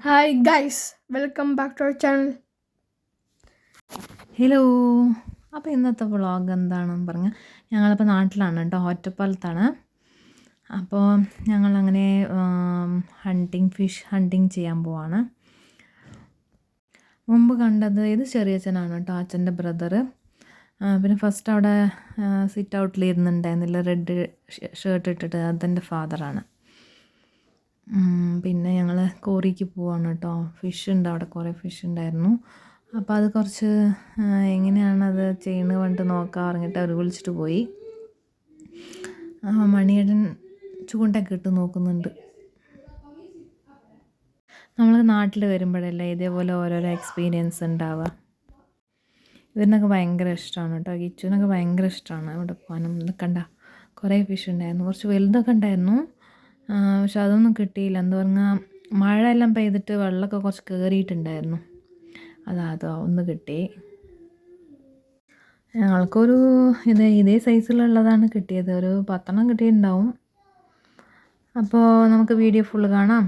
Hi guys, welcome back to our channel. Hello. അപ്പോൾ ഇന്നത്തെ vlog എന്താണെന്ന് പറഞ്ഞാൽ ഞങ്ങളിപ്പോൾ നാട്ടിലാണ് കേട്ടോ, ഒറ്റപ്പാലത്താണ്. അപ്പോൾ ഞങ്ങളങ്ങനെ ഫിഷ് ഹണ്ടിങ് ചെയ്യാൻ പോവാണ്. മുമ്പ് കണ്ടത് ഇത് ചെറിയച്ഛനാണ് കേട്ടോ, അച്ഛൻ്റെ ബ്രദർ. പിന്നെ ഫസ്റ്റ് അവിടെ സിറ്റ് ഔട്ടിൽ ഇരുന്നുണ്ടായിരുന്നില്ല, റെഡ് ഷർട്ട് ഇട്ടിട്ട്, അതെൻ്റെ ഫാദറാണ്. പിന്നെ ഞങ്ങൾ കോറിക്ക് പോവാണ് കേട്ടോ. ഫിഷ് ഉണ്ട് അവിടെ, കുറേ ഫിഷ് ഉണ്ടായിരുന്നു. അപ്പോൾ അത് കുറച്ച് എങ്ങനെയാണത് ചെയ്യുന്നത് പറഞ്ഞിട്ട് നോക്കാൻ പറഞ്ഞിട്ട് അവർ വിളിച്ചിട്ട് പോയി. മണിയേട്ടൻ ചൂണ്ടൊക്കെ ഇട്ട് നോക്കുന്നുണ്ട്. നമ്മൾ നാട്ടിൽ വരുമ്പോഴല്ലേ ഇതേപോലെ ഓരോരോ എക്സ്പീരിയൻസ് ഉണ്ടാവുക. ഇവരിനൊക്കെ ഭയങ്കര ഇഷ്ടമാണ് കേട്ടോ, കിച്ചുവിനൊക്കെ ഭയങ്കര ഇഷ്ടമാണ് അവിടെ പോകാനും. കണ്ട കുറേ ഫിഷ് ഉണ്ടായിരുന്നു, കുറച്ച് വലുതൊക്കെ ഉണ്ടായിരുന്നു. പക്ഷെ അതൊന്നും കിട്ടിയില്ല. എന്താ പറഞ്ഞാൽ മഴയെല്ലാം പെയ്തിട്ട് വെള്ളമൊക്കെ കുറച്ച് കയറിയിട്ടുണ്ടായിരുന്നു. അതോ ഒന്ന് കിട്ടി. ഞങ്ങൾക്കൊരു ഇതേ സൈസിലുള്ളതാണ് കിട്ടിയത്. ഒരു 10 കിട്ടിയിട്ടുണ്ടാവും. അപ്പോൾ നമുക്ക് വീഡിയോ ഫുള്ള് കാണാം.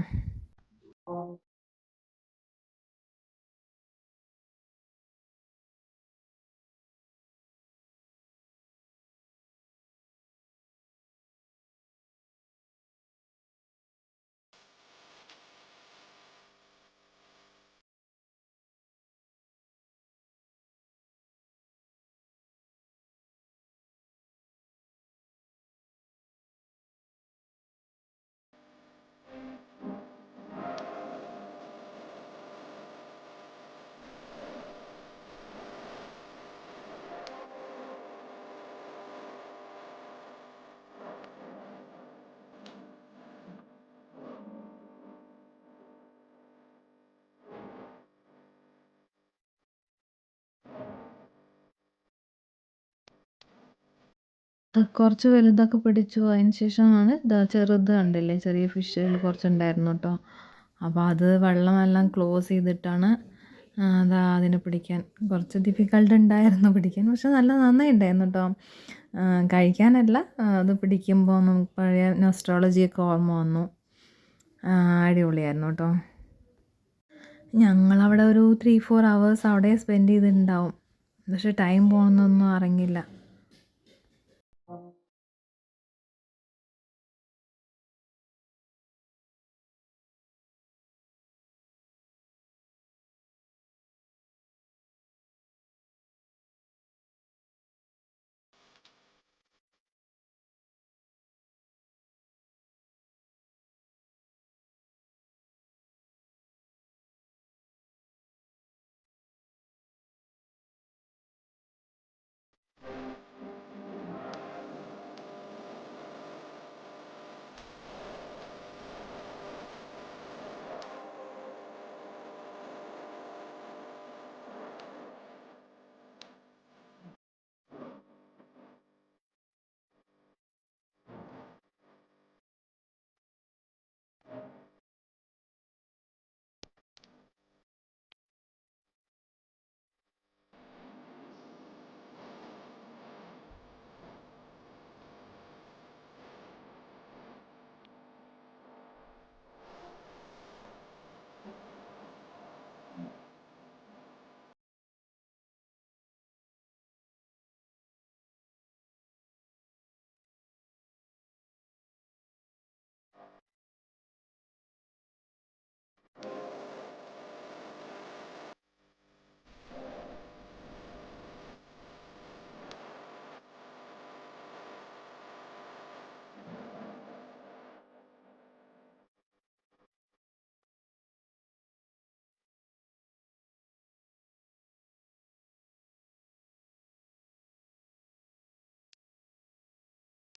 കുറച്ച് വലുതൊക്കെ പിടിച്ചു. അതിന് ശേഷമാണ് ചെറുത് കണ്ടില്ലേ, ചെറിയ ഫിഷുകൾ കുറച്ചുണ്ടായിരുന്നു കേട്ടോ. അപ്പോൾ അത് വെള്ളമെല്ലാം ക്ലോസ് ചെയ്തിട്ടാണ് അതിനെ പിടിക്കാൻ കുറച്ച് ഡിഫിക്കൽട്ട് ഉണ്ടായിരുന്നു പിടിക്കാൻ. പക്ഷെ നന്നായി ഉണ്ടായിരുന്നു കേട്ടോ. കഴിക്കാനല്ല, അത് പിടിക്കുമ്പോൾ നമുക്ക് പഴയ നൊസ്ട്രോളജിയൊക്കെ ഓർമ്മ വന്നു. അടിപൊളിയായിരുന്നു കേട്ടോ. ഞങ്ങളവിടെ ഒരു 3-4 hours അവിടെ സ്പെൻഡ് ചെയ്തിട്ടുണ്ടാവും. പക്ഷെ ടൈം പോകുന്നൊന്നും അറിഞ്ഞില്ല.